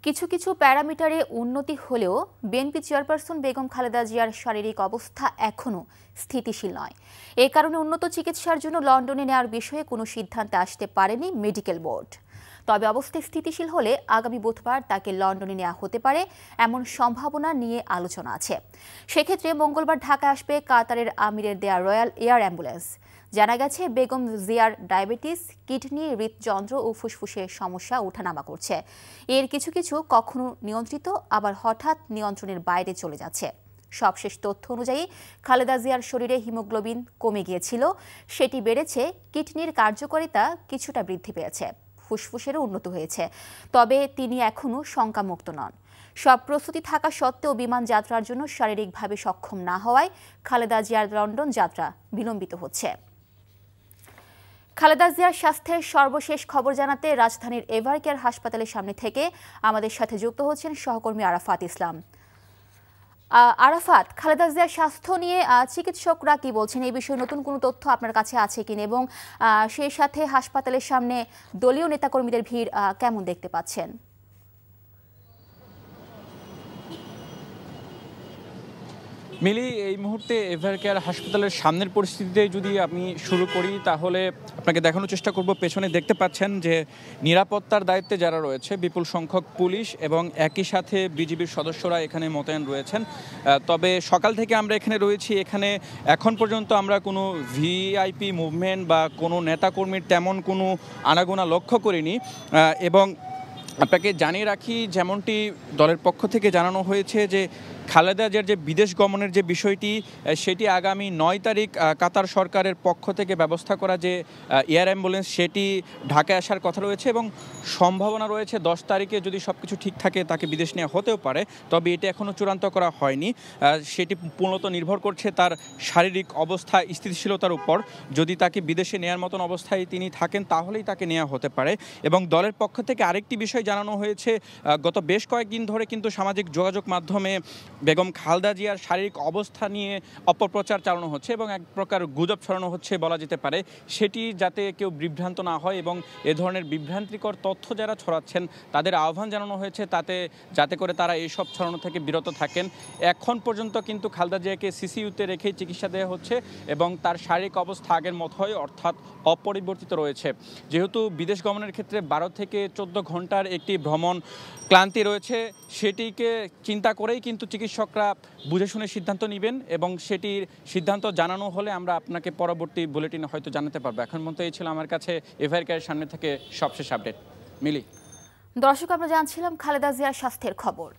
কিছু কিছু প্যারামিটারে উন্নতি হলেও বিএনপি চেয়ারপারসন বেগম খালেদা জিয়ার শারীরিক অবস্থা এখনও স্থিতিশীল নয়। এ কারণে উন্নত চিকিৎসার জন্য লন্ডনে নেওয়ার বিষয়ে কোনো সিদ্ধান্তে আসতে পারেনি মেডিকেল বোর্ড। তবে অবস্থা স্থিতিশীল হলে আগামী বুধবার তাকে লন্ডনে নেওয়া হতে পারে এমন সম্ভাবনা নিয়ে আলোচনা আছে। সেক্ষেত্রে মঙ্গলবার ঢাকায় আসবে কাতারের আমিরের দেয়া রয়্যাল এয়ার অ্যাম্বুলেন্স। জানা গেছে বেগম জিয়ার ডায়াবেটিস, কিডনি, হৃদযন্ত্র ও ফুসফুসের সমস্যা ওঠানামা করছে। এর কিছু কিছু কখনো নিয়ন্ত্রিত, আবার হঠাৎ নিয়ন্ত্রণের বাইরে চলে যাচ্ছে। সবশেষ তথ্য অনুযায়ী খালেদা জিয়ার শরীরে হিমোগ্লোবিন কমে গিয়েছিল, সেটি বেড়েছে। কিডনির কার্যকারিতা কিছুটা বৃদ্ধি পেয়েছে, ফুসফুসেরও উন্নত হয়েছে। তবে তিনি এখনও শঙ্কামুক্ত নন। সব প্রস্তুতি থাকা সত্ত্বেও বিমান যাত্রার জন্য শারীরিকভাবে সক্ষম না হওয়ায় খালেদা জিয়ার লন্ডন যাত্রা বিলম্বিত হচ্ছে। খালেদা জিয়ার স্বাস্থ্যের সর্বশেষ খবর জানাতে রাজধানীর এভারকেয়ার হাসপাতালের সামনে থেকে আমাদের সাথে যুক্ত হচ্ছেন সহকর্মী আরাফাত ইসলাম। আরাফাত, খালেদা জিয়ার স্বাস্থ্য নিয়ে চিকিৎসকরা কি বলছেন, এই বিষয়ে নতুন কোনো তথ্য আপনার কাছে আছে কিনা, এবং সেই সাথে হাসপাতালের সামনে দলীয় নেতাকর্মীদের ভিড় কেমন দেখতে পাচ্ছেন? মিলি, এই মুহূর্তে এভারকেয়ার হাসপাতালের সামনের পরিস্থিতিতে যদি আমি শুরু করি, তাহলে আপনাকে দেখানোর চেষ্টা করব। পেছনে দেখতে পাচ্ছেন যে নিরাপত্তার দায়িত্বে যারা রয়েছে বিপুল সংখ্যক পুলিশ এবং একই সাথে বিজিবির সদস্যরা এখানে মোতায়েন রয়েছেন। তবে সকাল থেকে আমরা এখানে রয়েছি, এখানে এখন পর্যন্ত আমরা কোনো ভিআইপি মুভমেন্ট বা কোনো নেতাকর্মীর তেমন কোনো আনাগোনা লক্ষ্য করিনি। এবং আপনাকে জানিয়ে রাখি, যেমনটি দলের পক্ষ থেকে জানানো হয়েছে যে খালেদা জিয়ার যে বিদেশ গমনের যে বিষয়টি, সেটি আগামী 9 তারিখ কাতার সরকারের পক্ষ থেকে ব্যবস্থা করা যে এয়ার অ্যাম্বুলেন্স, সেটি ঢাকায় আসার কথা রয়েছে এবং সম্ভাবনা রয়েছে 10 তারিখে যদি সব কিছু ঠিক থাকে তাকে বিদেশ নেওয়া হতেও পারে। তবে এটা এখনও চূড়ান্ত করা হয়নি। সেটি মূলত নির্ভর করছে তার শারীরিক অবস্থা, স্থিতিশীলতার উপর। যদি তাকে বিদেশে নেওয়ার মতন অবস্থায় তিনি থাকেন, তাহলেই তাকে নেওয়া হতে পারে। এবং দলের পক্ষ থেকে আরেকটি বিষয় জানানো হয়েছে, গত বেশ কয়েকদিন ধরে কিন্তু সামাজিক যোগাযোগ মাধ্যমে বেগম খালেদা জিয়ার শারীরিক অবস্থা নিয়ে অপপ্রচার চালানো হচ্ছে এবং এক প্রকার গুজব ছড়ানো হচ্ছে বলা যেতে পারে। সেটি যাতে কেউ বিভ্রান্ত না হয় এবং এ ধরনের বিভ্রান্তিকর তথ্য যারা ছড়াচ্ছেন তাদের আহ্বান জানানো হয়েছে যাতে করে তারা এইসব ছড়ানো থেকে বিরত থাকেন। এখন পর্যন্ত কিন্তু খালেদা জিয়াকে সিসিইউতে রেখেই চিকিৎসা দেওয়া হচ্ছে এবং তার শারীরিক অবস্থা আগের মতোই, অর্থাৎ অপরিবর্তিত রয়েছে। যেহেতু বিদেশ গমনের ক্ষেত্রে 12 থেকে 14 ঘন্টার একটি ভ্রমণ ক্লান্তি রয়েছে, সেটিকে চিন্তা করেই কিন্তু চিকিৎসকরা বুঝে শুনে সিদ্ধান্ত নেবেন এবং সেটির সিদ্ধান্ত জানানো হলে আমরা আপনাকে পরবর্তী বুলেটিনে হয়তো জানাতে পারবো। এখন পর্যন্ত এই ছিল আমার কাছে এভারকেয়ারের সামনে থেকে সবশেষ আপডেট। মিলি, দর্শক, আমরা জানছিলাম খালেদা জিয়ার স্বাস্থ্যের খবর।